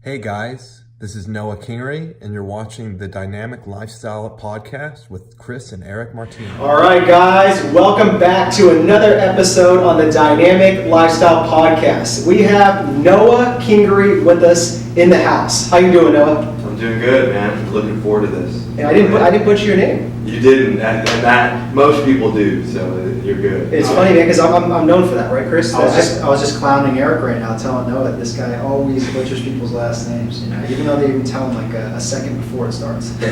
Hey guys, this is Noah Kingery, and you're watching the Dynamic Lifestyle Podcast with Chris and Eric Martinez. All right, guys, welcome back to another episode on the Dynamic Lifestyle Podcast. We have Noah Kingery with us in the house. How you doing, Noah? I'm doing good, man. Looking forward to this. And I didn't butcher your name. You didn't, and that most people do, so you're good. It's funny, man, because I'm known for that, right, Chris? I was just clowning Eric right now, telling Noah that this guy always butchers people's last names, even though they even tell him like a second before it starts. All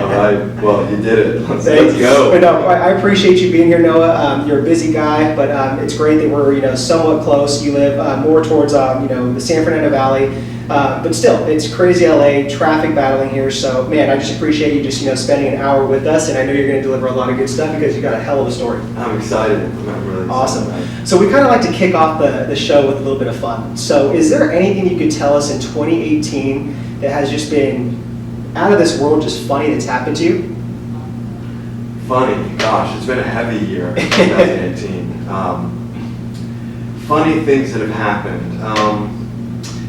right, well, you did it. Let's But go. no, I appreciate you being here, Noah. You're a busy guy, but it's great that we're somewhat close. You live more towards the San Fernando Valley. But still, it's crazy LA, traffic battling here. So, man, I just appreciate you just spending an hour with us, and I know you're going to deliver a lot of good stuff because you got a hell of a story. I'm excited. I'm really Awesome. excited. So we kind of like to kick off the show with a little bit of fun. So is there anything you could tell us in 2018 that has just been out of this world, just funny that's happened to you? Funny, gosh, it's been a heavy year, 2018. Funny things that have happened.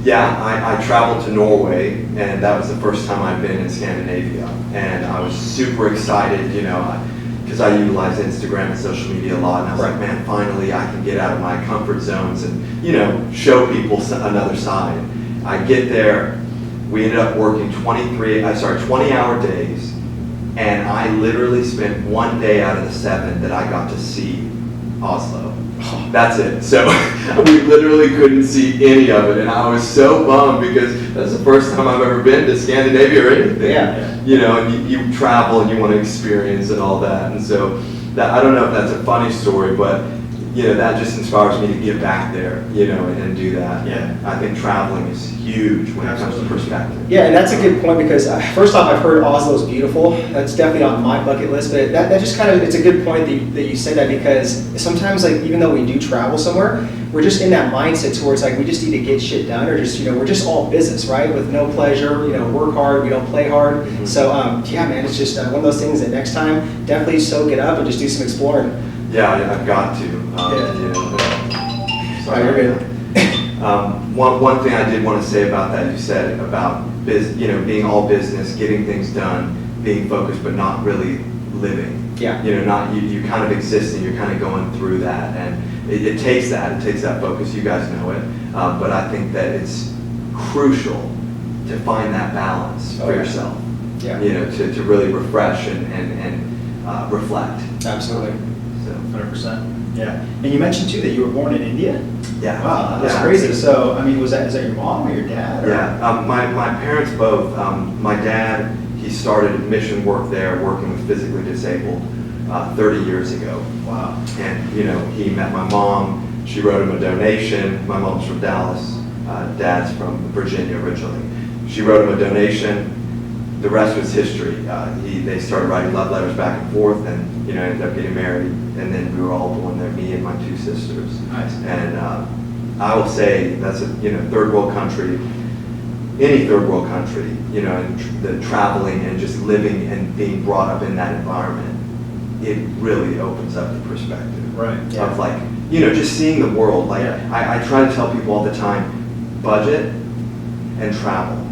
I traveled to Norway, and that was the first time I'd been in Scandinavia, and I was super excited, because I utilize Instagram and social media a lot, and I was like, man, finally I can get out of my comfort zones and, show people another side. I get there, we ended up working 20-hour days, and I literally spent one day out of the 7 that I got to see Oslo. That's it. So we literally couldn't see any of it, and I was so bummed because that's the first time I've ever been to Scandinavia or anything. Yeah. And you travel and you want to experience and all that, and so that I don't know if that's a funny story, but that just inspires me to get back there, and do that. Yeah. I think traveling is huge when it comes to perspective. Yeah, and that's a good point because first off, I've heard Oslo's beautiful. That's definitely on my bucket list, but that just it's a good point that you said that because sometimes even though we do travel somewhere, we're just in that mindset towards we just need to get shit done or just, we're just all business, right? With no pleasure, work hard, we don't play hard. Mm-hmm. So man, it's just one of those things that next time definitely soak it up and just do some exploring. Yeah, I've got to. Sorry, you're good. One thing I did want to say about that, you said about being all business, getting things done, being focused, but not really living. Yeah. You kind of existing, you're kind of going through that, and it takes that focus. You guys know it, but I think that it's crucial to find that balance for yourself. Yeah. To really refresh and reflect. Absolutely. 100%. Yeah. And you mentioned too that you were born in India. Yeah. Wow, that's Yeah. crazy. So, is that your mom or your dad? Or? Yeah, my parents both. My dad, he started mission work there, working with physically disabled 30 years ago. Wow. And, he met my mom. She wrote him a donation. My mom's from Dallas. Dad's from Virginia originally. She wrote him a donation. The rest was history. They started writing love letters back and forth, and ended up getting married. And then we were all born there, me and my 2 sisters. Nice. And I will say that's a third world country. Any third world country, and the traveling and just living and being brought up in that environment, it really opens up the perspective. Right. Yeah. Of just seeing the world. I try to tell people all the time, budget and travel.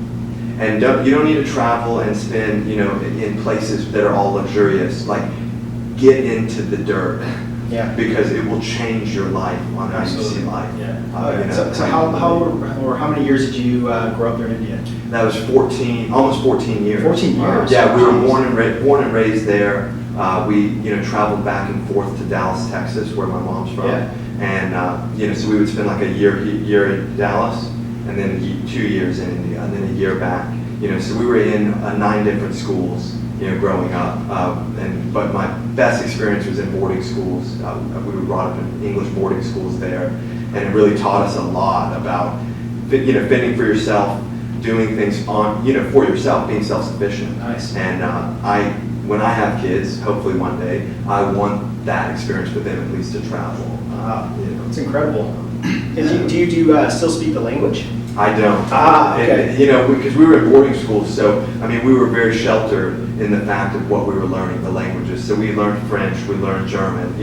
And you don't need to travel and spend, in places that are all luxurious. Get into the dirt. Yeah. Because it will change your life on how you see life. Yeah. So how many years did you grow up there in India? That was almost 14 years. 14 years. Yeah, we were born and raised there. We traveled back and forth to Dallas, Texas, where my mom's from. Yeah. And so we would spend a year in Dallas, and then 2 years in India, and then a year back. So we were in 9 different schools, growing up. But my best experience was in boarding schools. We were brought up in English boarding schools there, and it really taught us a lot about, fending for yourself, doing things for yourself, being self-sufficient. Nice. And when I have kids, hopefully one day, I want that experience with them at least to travel. It's incredible. And do you still speak the language? I don't. Okay. Because we were in boarding schools, so we were very sheltered in the fact of what we were learning, the languages. So we learned French, we learned German.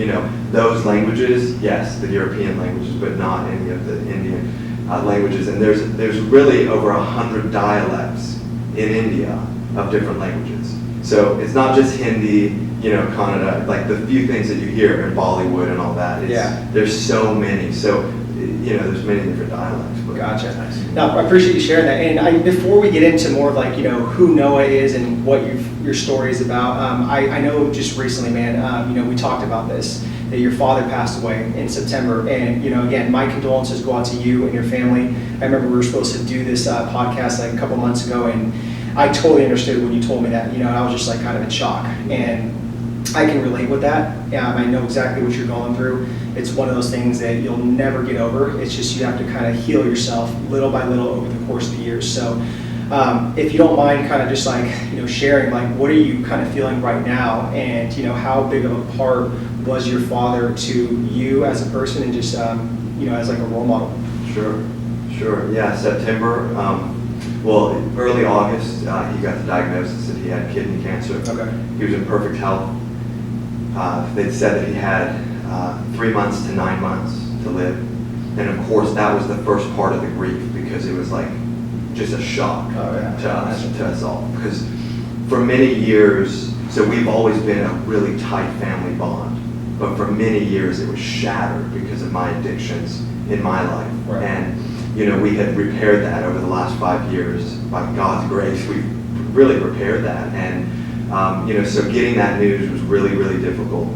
Those languages, yes, the European languages, but not any of the Indian. languages, and there's really over 100 dialects in India of different languages. So it's not just Hindi, Kannada, like the few things that you hear in Bollywood and all that. There's so many. So, there's many different dialects. But Gotcha. No, I appreciate you sharing that. And before we get into more of like, who Noah is and what your story is about, I know just recently, man, we talked about this, that your father passed away in September. And, again, my condolences go out to you and your family. I remember we were supposed to do this podcast like a couple months ago, and I totally understood when you told me that. I was just like kind of in shock. And I can relate with that. I know exactly what you're going through. It's one of those things that you'll never get over. It's just you have to kind of heal yourself little by little over the course of the years. So if you don't mind kind of just like, sharing, like what are you kind of feeling right now, and, how big of a part was your father to you as a person and just, as like a role model? Sure. Yeah, September. Early August, he got the diagnosis that he had kidney cancer. Okay. He was in perfect health. They said that he had 3 months to 9 months to live. And of course, that was the first part of the grief, because it was like just a shock to us all. Because for many years, so we've always been a really tight family bond, but for many years it was shattered because of my addictions in my life. Right. And we had repaired that over the last 5 years. By God's grace, we've really repaired that. And so getting that news was really, really difficult.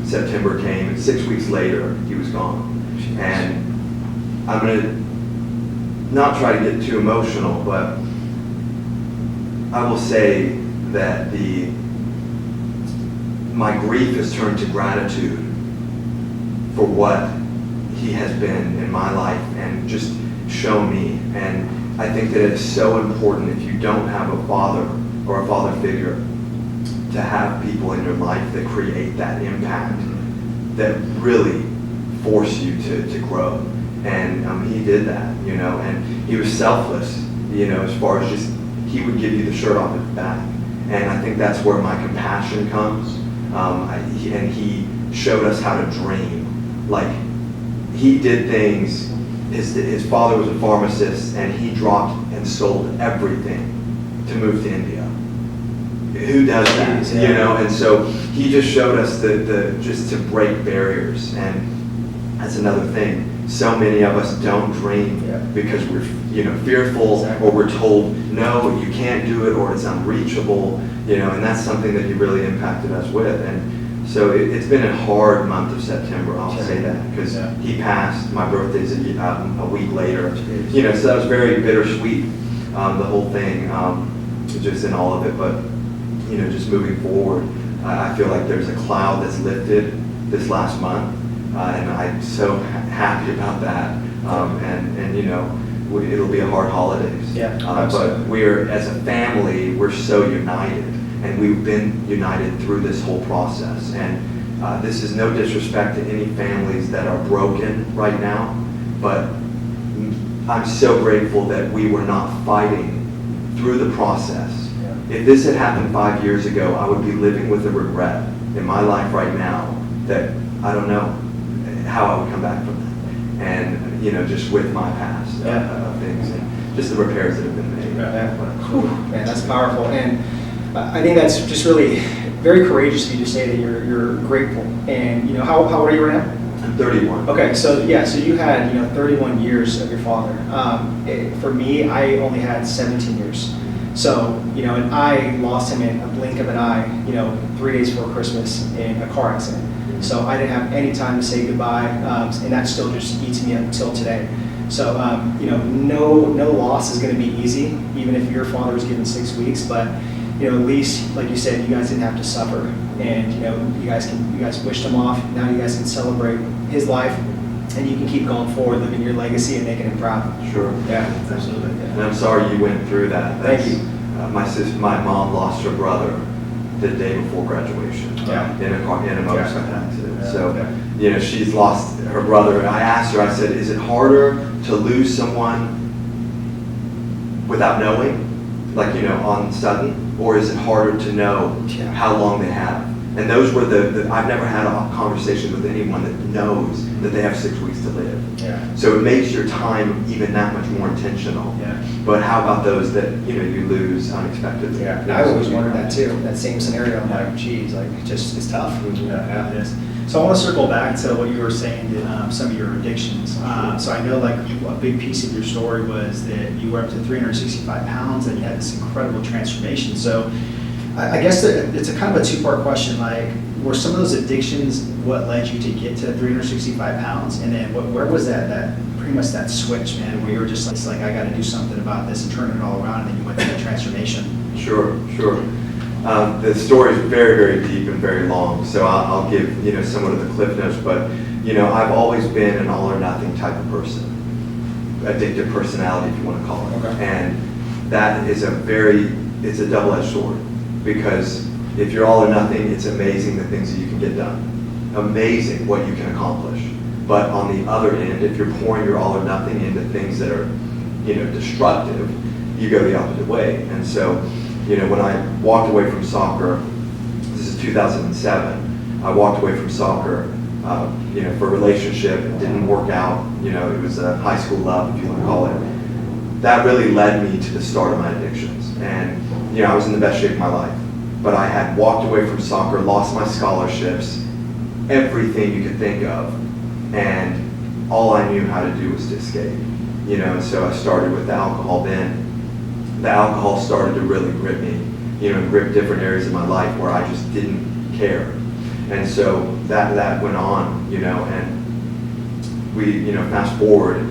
September came, and 6 weeks later, he was gone. And I'm going to not try to get too emotional, but I will say that my grief has turned to gratitude for what he has been in my life and just shown me. And I think that it's so important, if you don't have a father or a father figure, to have people in your life that create that impact, that really force you to grow. And he did that, and he was selfless, as far as just, he would give you the shirt off his back. And I think that's where my compassion comes. And he showed us how to dream. Like, he did things, his father was a pharmacist, and he dropped and sold everything to move to India. Who does that? And so he just showed us just to break barriers. And that's another thing. So many of us don't dream because we're fearful, or we're told no, you can't do it, or it's unreachable. And that's something that he really impacted us with. And so it's been a hard month of September, I'll say that, because he passed. My birthday's a week later. So that was very bittersweet, the whole thing, just in all of it. But just moving forward, I feel like there's a cloud that's lifted this last month, and I'm so happy about that. And it'll be a hard holidays. But we're, as a family, we're so united, and we've been united through this whole process. And this is no disrespect to any families that are broken right now, but I'm so grateful that we were not fighting through the process. If this had happened 5 years ago, I would be living with a regret in my life right now that I don't know how I would come back from that. And, just with my past of things, and just the repairs that have been made. Man, that's powerful. And I think that's just really very courageous of you to say that you're grateful. And, how old are you right now? I'm 31. Okay, so you had 31 years of your father. For me, I only had 17 years. So, and I lost him in a blink of an eye, 3 days before Christmas in a car accident. So I didn't have any time to say goodbye, and that still just eats me up until today. So, no loss is going to be easy, even if your father was given 6 weeks, but, at least, like you said, you guys didn't have to suffer, and, you guys wished him off. Now you guys can celebrate his life, and you can keep going forward, living your legacy and making him proud. Sure. Yeah, absolutely. And I'm sorry you went through that. Thank you. My mom lost her brother the day before graduation in a motorcycle accident. So, she's lost her brother. I asked her, I said, is it harder to lose someone without knowing, like, on sudden, or is it harder to know how long they have? And those were I've never had a conversation with anyone that knows that they have 6 weeks to live. Yeah. So it makes your time even that much more intentional. Yeah. But how about those that, you lose unexpectedly? Yeah, I always wondered that too, that same scenario. I'm like, geez, like, it's tough. Yeah, it is. So I want to circle back to what you were saying, that, some of your addictions. So I know like a big piece of your story was that you were up to 365 pounds and you had this incredible transformation. So I guess that it's a kind of a two-part question. Like, were some of those addictions what led you to get to 365 pounds? And then where was that pretty much that switch, man, where you were just like I got to do something about this and turn it all around, and then you went through the transformation? Sure. The story is very, very deep and very long, so I'll give somewhat of the cliff notes. But I've always been an all or nothing type of person, addictive personality, if you want to call it. Okay. And that is it's a double-edged sword, because if you're all or nothing, it's amazing the things that you can get done, amazing what you can accomplish. But on the other end, if you're pouring your all or nothing into things that are destructive, you go the opposite way. And so when I walked away from soccer, this is 2007, I walked away from soccer, for a relationship. It didn't work out. It was a high school love, if you want to call it. That really led me to the start of my addictions. And, I was in the best shape of my life. But I had walked away from soccer, lost my scholarships, everything you could think of. And all I knew how to do was to escape. And so I started with the alcohol then. The alcohol started to really grip me, grip different areas of my life where I just didn't care. And so that went on, and we, fast forward,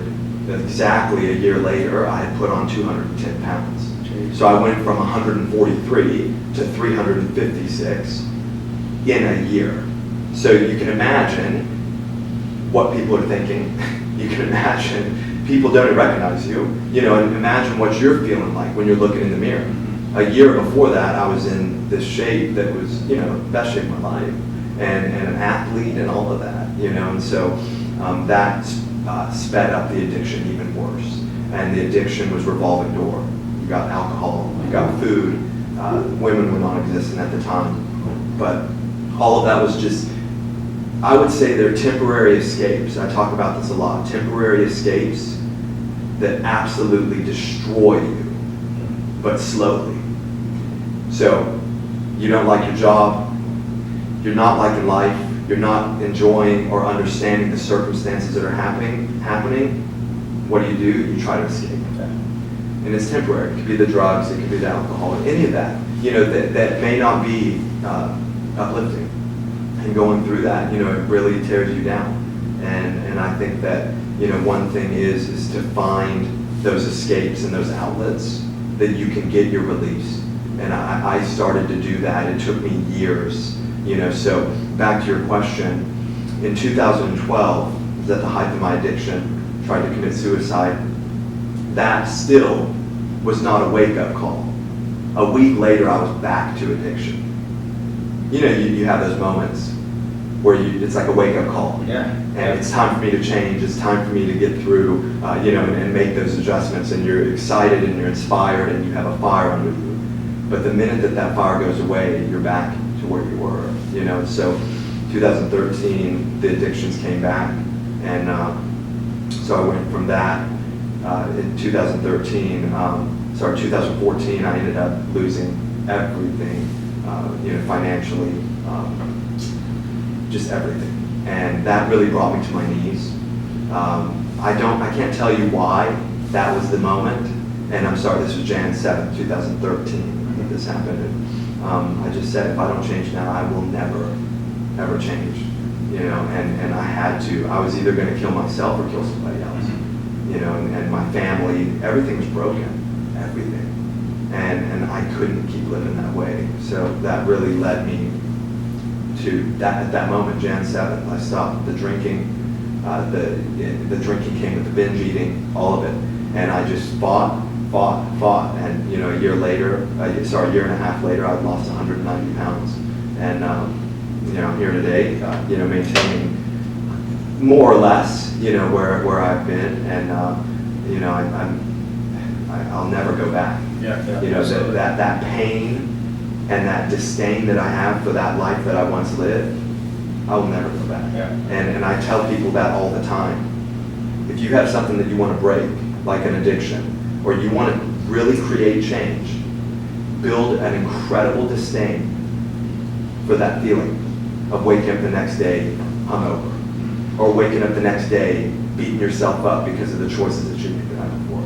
exactly a year later, I had put on 210 pounds. So I went from 143 to 356 in a year. So you can imagine what people are thinking. You can imagine people don't even recognize you, and imagine what you're feeling like when you're looking in the mirror. A year before that, I was in this shape that was, best shape of my life, and an athlete and all of that, and so that sped up the addiction even worse. And the addiction was revolving door. You got alcohol, you got food, women were non-existent at the time, but all of that was just, I would say they're temporary escapes. I talk about this a lot. Temporary escapes that absolutely destroy you, but slowly. So you don't like your job, you're not liking life, you're not enjoying or understanding the circumstances that are happening. What do? You try to escape. And it's temporary. It could be the drugs, it could be the alcohol, any of that. That may not be uplifting. And going through that, it really tears you down. And I think that, one thing is to find those escapes and those outlets that you can get your release. And I started to do that. It took me years, So back to your question, in 2012, I was at the height of my addiction, tried to commit suicide. That still was not a wake-up call. A week later, I was back to addiction. You have those moments where it's like a wake-up call. Yeah. And it's time for me to change. It's time for me to get through, and make those adjustments. And you're excited and you're inspired and you have a fire under you. But the minute that fire goes away, you're back to where you were. So 2013, the addictions came back, and so I went from that. In 2014, I ended up losing everything, financially, just everything. And that really brought me to my knees. I can't tell you why that was the moment. And I'm sorry, this was Jan 7th, 2013 that this happened. And I just said, if I don't change now, I will never, ever change. And I had to. I was either going to kill myself or kill somebody else. And my family, everything was broken, everything. And I couldn't keep living that way. So that really led me to that. At that moment, Jan 7th, I stopped the drinking. The drinking came with the binge eating, all of it. And I just fought. And, a year and a half later, I'd lost 190 pounds. And, I'm here today, maintaining more or less, where I've been, and I'll never go back. Yeah. That pain and that disdain that I have for that life that I once lived, I will never go back. Yeah. And I tell people that all the time. If you have something that you want to break, like an addiction, or you want to really create change, build an incredible disdain for that feeling of waking up the next day hungover, or waking up the next day beating yourself up because of the choices that you made the night before.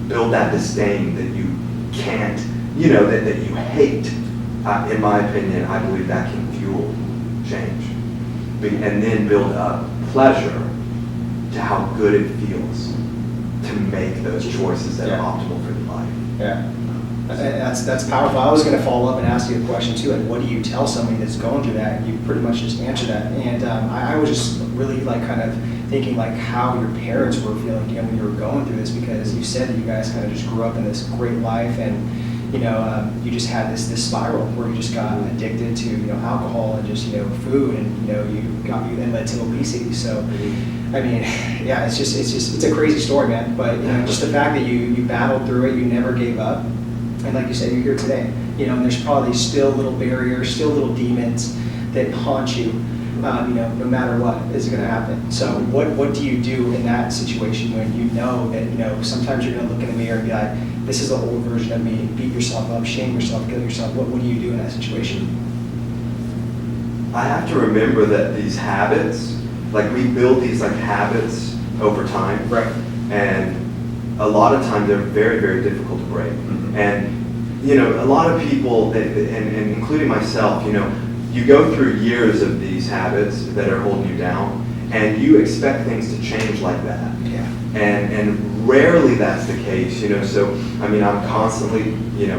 Build that disdain that you can't, that you hate. In my opinion, I believe that can fuel change. And then build up pleasure to how good it feels to make those choices that are optimal for your life. Yeah. That's powerful. I was going to follow up and ask you a question too. Like, what do you tell somebody that's going through that? You pretty much just answered that. And I was just really like kind of thinking like how your parents were feeling when you were going through this, because you said that you guys kind of just grew up in this great life, and you just had this spiral where you just got addicted to alcohol and just food, and you then led to obesity. So. I mean, yeah, it's a crazy story, man. But just the fact that you battled through it, you never gave up, and like you said, you're here today. And there's probably still little barriers, still little demons that haunt you. No matter what is going to happen. So what do you do in that situation when you know that sometimes you're going to look in the mirror and be like, this is the old version of me. Beat yourself up, shame yourself, kill yourself. What do you do in that situation? I have to remember that these habits, like we build these like habits over time, Right. and a lot of times they're very, very difficult to break. Mm-hmm. And a lot of people, and including myself, you go through years of these habits that are holding you down, and you expect things to change like that. Yeah. And rarely that's the case, so I mean, I'm constantly,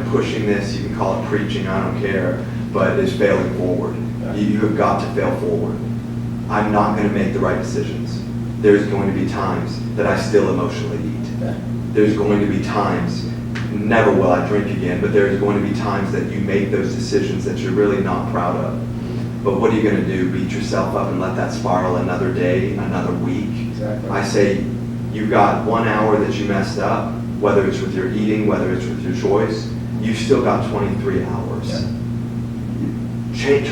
pushing this, you can call it preaching, I don't care, but it's failing forward. Yeah. You have got to fail forward. I'm not going to make the right decisions. There's going to be times that I still emotionally eat. Yeah. There's going to be times, never will I drink again, but there's going to be times that you make those decisions that you're really not proud of. But what are you going to do? Beat yourself up and let that spiral another day, another week? Exactly. I say, you've got 1 hour that you messed up, whether it's with your eating, whether it's with your choice, you've still got 23 hours. Yeah.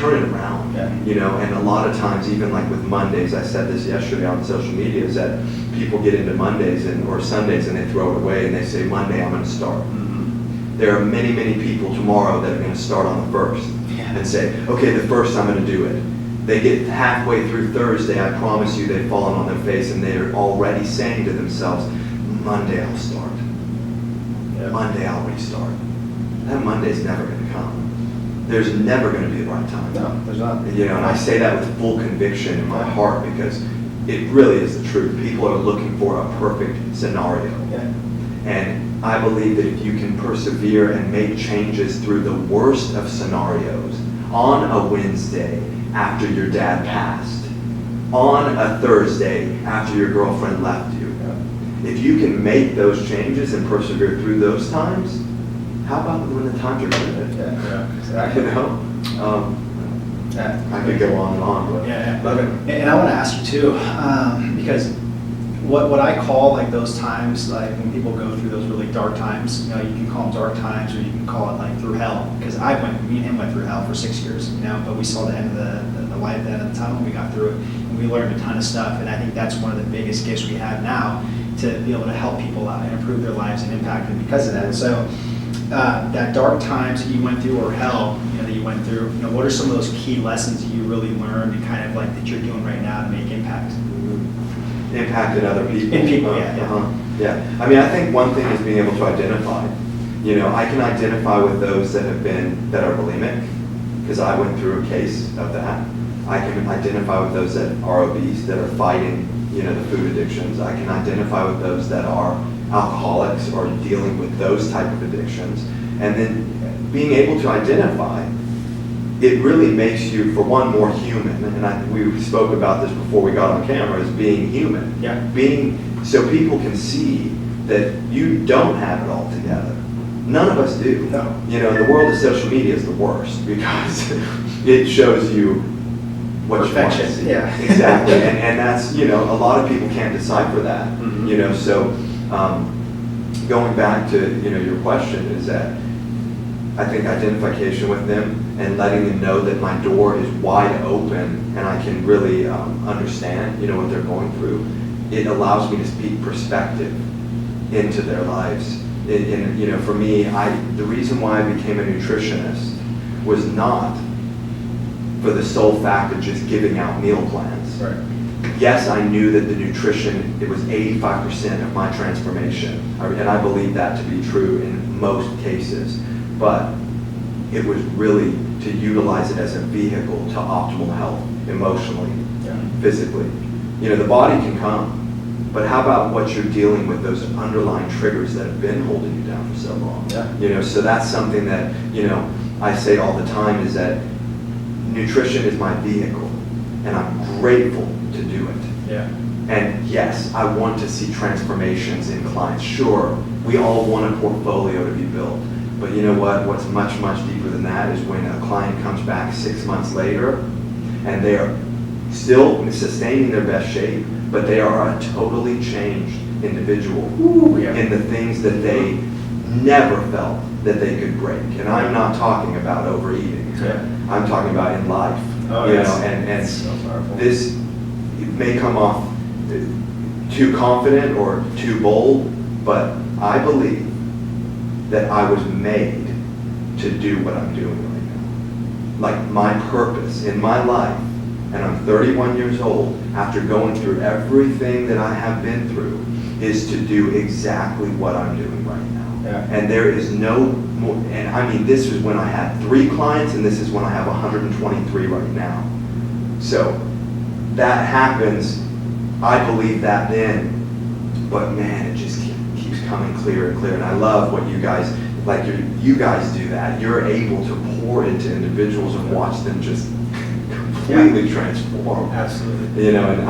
Turn it around. Yeah. And a lot of times, even like with Mondays, I said this yesterday on social media, is that people get into Mondays or Sundays and they throw it away and they say, Monday I'm going to start. Mm-hmm. There are many, many people tomorrow that are going to start on the 1st and say, okay, the 1st I'm going to do it. They get halfway through Thursday, I promise you they've fallen on their face and they're already saying to themselves, Monday I'll start. Yeah. Monday I'll restart. That Monday's never going to come. There's never going to be the right time. No, there's not. And I say that with full conviction in my heart because it really is the truth. People are looking for a perfect scenario. Yeah. And I believe that if you can persevere and make changes through the worst of scenarios on a Wednesday after your dad passed, on a Thursday after your girlfriend left you, if you can make those changes and persevere through those times, how about when the times are good? Yeah. Exactly. I could go on and on. But Yeah, love it. And I want to ask you too, because what I call like those times, like when people go through those really dark times, you can call them dark times, or you can call it like through hell. Because me and him went through hell for 6 years, but we saw the end of the light at the end of the tunnel. We got through it, and we learned a ton of stuff. And I think that's one of the biggest gifts we have now, to be able to help people out and improve their lives and impact them because of that. So that dark times that you went through, or hell, that you went through, what are some of those key lessons that you really learned and kind of like that you're doing right now to make impact? Impacted other people. In people, Yeah. I mean, I think one thing is being able to identify. I can identify with those that are bulimic, because I went through a case of that. I can identify with those that are obese, that are fighting, the food addictions. I can identify with those that are alcoholics or dealing with those type of addictions. And then being able to identify, it really makes you, for one, more human. And we spoke about this before we got on camera, as being human. Yeah. So people can see that you don't have it all together. None of us do. No. The world of social media is the worst because it shows you what Perfection. you want to see. Yeah. Exactly. And that's, a lot of people can't decipher that. Mm-hmm. So going back to, your question is that I think identification with them and letting them know that my door is wide open and I can really understand, what they're going through. It allows me to speak perspective into their lives. For me, the reason why I became a nutritionist was not for the sole fact of just giving out meal plans. Right. Yes, I knew that the nutrition, it was 85% of my transformation, and I believe that to be true in most cases, but it was really to utilize it as a vehicle to optimal health, emotionally, physically. The body can come, but how about what you're dealing with, those underlying triggers that have been holding you down for so long? Yeah. So that's something that, I say all the time is that nutrition is my vehicle, and I'm grateful to do it. Yeah. And yes, I want to see transformations in clients. Sure, we all want a portfolio to be built. But you know what? What's much, much deeper than that is when a client comes back 6 months later and they are still sustaining their best shape, but they are a totally changed individual in the things that they never felt that they could break. And I'm not talking about overeating. Yeah. I'm talking about in life. Oh, yes. And So powerful. this may come off too confident or too bold, but I believe that I was made to do what I'm doing right now. Like my purpose in my life, and I'm 31 years old, after going through everything that I have been through, is to do exactly what I'm doing right now. Yeah. And there is no more, and I mean, this is when I had 3 clients, and this is when I have 123 right now. So that happens, I believe that then, but man, it just keeps coming clearer and clearer. And I love what you guys, you guys do that. You're able to pour into individuals and watch them just completely transform. Absolutely. And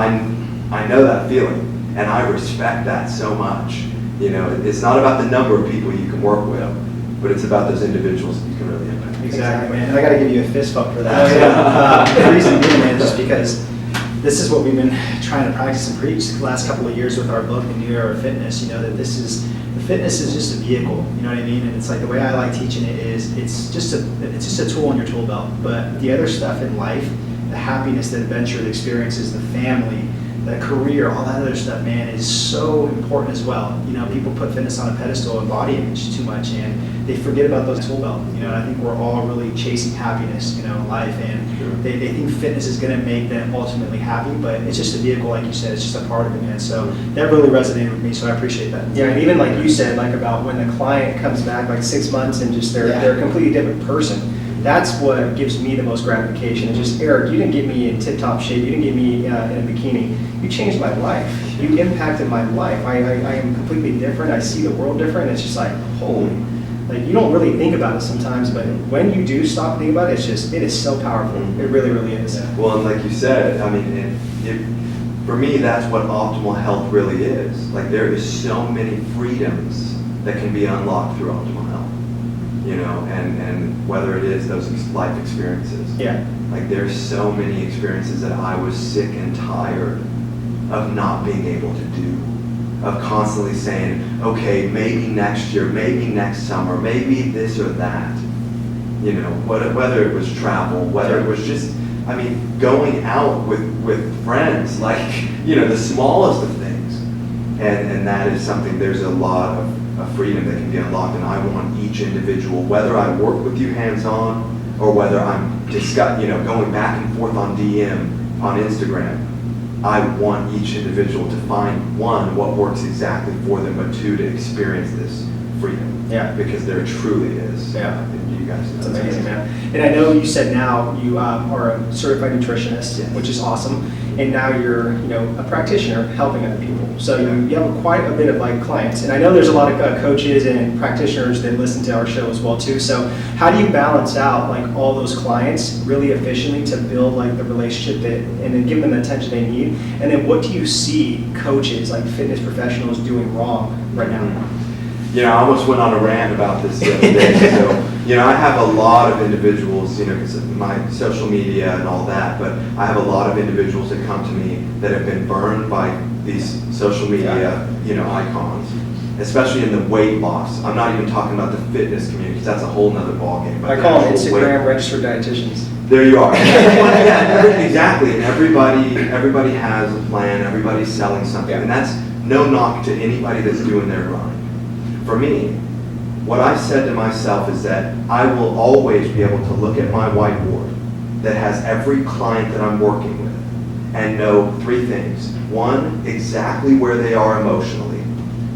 I know that feeling, and I respect that so much. It's not about the number of people you can work with, but it's about those individuals that you can really impact. Exactly, man. And I got to give you a fist bump for Oh, that. The reason being, man, is just because this is what we've been trying to practice and preach the last couple of years with our book, The New Era of Fitness. That the fitness is just a vehicle. You know what I mean? And it's like the way I like teaching it is it's just a tool in your tool belt. But the other stuff in life, the happiness, the adventure, the experiences, the family, the career, all that other stuff, man, is so important as well. People put fitness on a pedestal and body image too much, and they forget about those tool belt. And I think we're all really chasing happiness, in life, and they think fitness is going to make them ultimately happy, but it's just a vehicle, like you said. It's just a part of it, man. So that really resonated with me, so I appreciate that. Yeah, and even like you said, about when the client comes back 6 months and just they're a completely different person. That's what gives me the most gratification. It's just, Eric, you didn't get me in tip-top shape. You didn't get me in a bikini. You changed my life. You impacted my life. I am completely different. I see the world different. It's just like, holy. You don't really think about it sometimes, but when you do stop thinking about it, it is so powerful. It really, really is. Well, and like you said, I mean, for me, that's what optimal health really is. There is so many freedoms that can be unlocked through optimal health. And whether it is those life experiences. Yeah. There's so many experiences that I was sick and tired of not being able to do, of constantly saying, okay, maybe next year, maybe next summer, maybe this or that. Whether it was travel, whether it was just, going out with friends, the smallest of things. And that is something, there's a lot of freedom that can be unlocked, and I want each individual, whether I work with you hands-on or whether I'm going back and forth on DM, on Instagram, I want each individual to find, 1, what works exactly for them, but 2, to experience this freedom. Yeah. Because there truly is. Yeah. And you guys know. That's amazing, man. And I know you said now you are a certified nutritionist, Yes. which is awesome. And now you're, a practitioner helping other people. So you have quite a bit of clients. And I know there's a lot of coaches and practitioners that listen to our show as well too. So how do you balance out all those clients really efficiently to build the relationship and then give them the attention they need? And then what do you see coaches, fitness professionals, doing wrong right now? I almost went on a rant about this the other day. So, I have a lot of individuals, because of my social media and all that, but I have a lot of individuals that come to me that have been burned by these social media, icons. especially in the weight loss. I'm not even talking about the fitness community, because that's a whole nother ballgame. I call them Instagram registered dietitians. There you are. Yeah, exactly. And everybody has a plan. Everybody's selling something, and that's no knock to anybody that's doing their grind. For me, what I've said to myself is that I will always be able to look at my whiteboard that has every client that I'm working with and know three things. One, exactly where they are emotionally.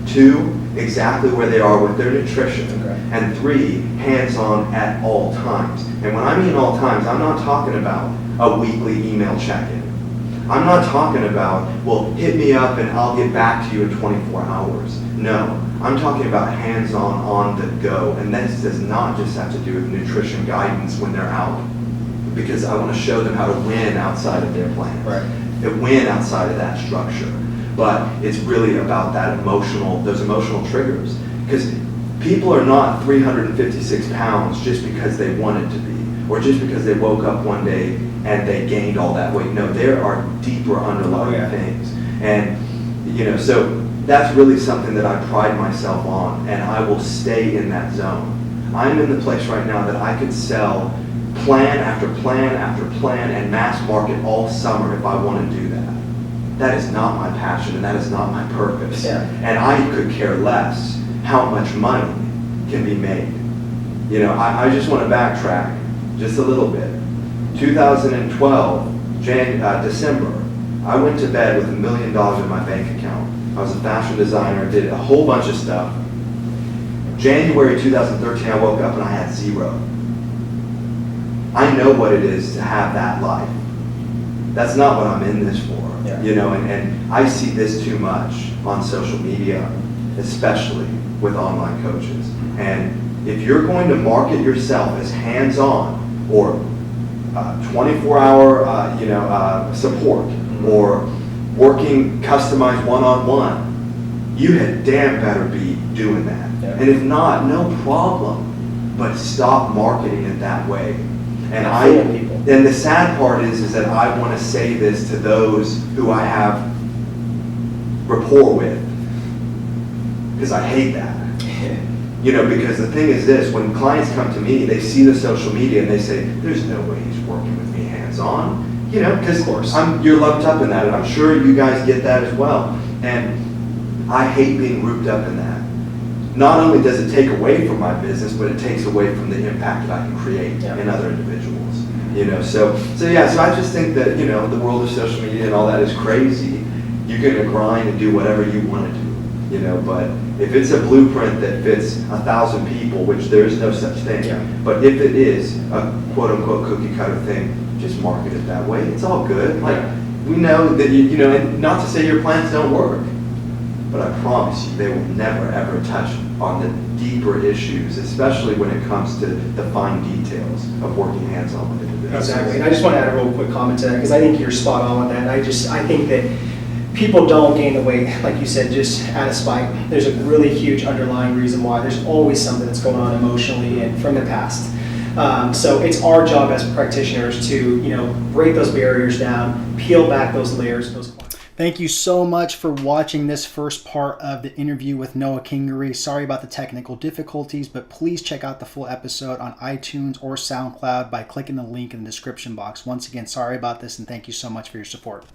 Two, exactly where they are with their nutrition. And three, hands-on at all times. And when I mean all times, I'm not talking about a weekly email check-in. I'm not talking about, well, hit me up and I'll get back to you in 24 hours. No, I'm talking about hands-on, on the go. And this does not just have to do with nutrition guidance when they're out, because I want to show them how to win outside of their plan. Right. Win outside of that structure. But it's really about that those emotional triggers. Because people are not 356 pounds just because they wanted to be, or just because they woke up one day and they gained all that weight. No, there are deeper underlying things. And, so that's really something that I pride myself on, and I will stay in that zone. I'm in the place right now that I could sell plan after plan after plan and mass market all summer if I want to do that. That is not my passion, and that is not my purpose. Yeah. And I could care less how much money can be made. I just want to backtrack just a little bit. 2012, December, I went to bed with $1 million in my bank account. I was a fashion designer, did a whole bunch of stuff. January 2013, I woke up and I had zero. I know what it is to have that life. That's not what I'm in this for. And I see this too much on social media, especially with online coaches. And if you're going to market yourself as hands-on or 24-hour support or working customized one-on-one, you had damn better be doing that. Yeah. And if not, no problem, but stop marketing it that way. And the sad part is that I want to say this to those who I have rapport with, because I hate that. Because the thing is this, when clients come to me, they see the social media and they say, there's no way he's working with me hands-on, because you're lumped up in that, and I'm sure you guys get that as well. And I hate being grouped up in that. Not only does it take away from my business, but it takes away from the impact that I can create in other individuals. So I just think that, the world of social media and all that is crazy. You're going to grind and do whatever you want to do, but if it's a blueprint that fits 1,000 people, which there is no such thing, but if it is a quote-unquote cookie-cutter thing, just market it that way. It's all good. We know that, and not to say your plans don't work, but I promise you they will never, ever touch on the deeper issues, especially when it comes to the fine details of working hands-on with individuals. Exactly. And I just want to add a real quick comment to that, because I think you're spot on with that. I think that people don't gain the weight, like you said, just out of spite. There's a really huge underlying reason why. There's always something that's going on emotionally and from the past. So it's our job as practitioners to, break those barriers down, peel back those layers, those. Thank you so much for watching this first part of the interview with Noah Kingery. Sorry about the technical difficulties, but please check out the full episode on iTunes or SoundCloud by clicking the link in the description box. Once again, sorry about this, and thank you so much for your support.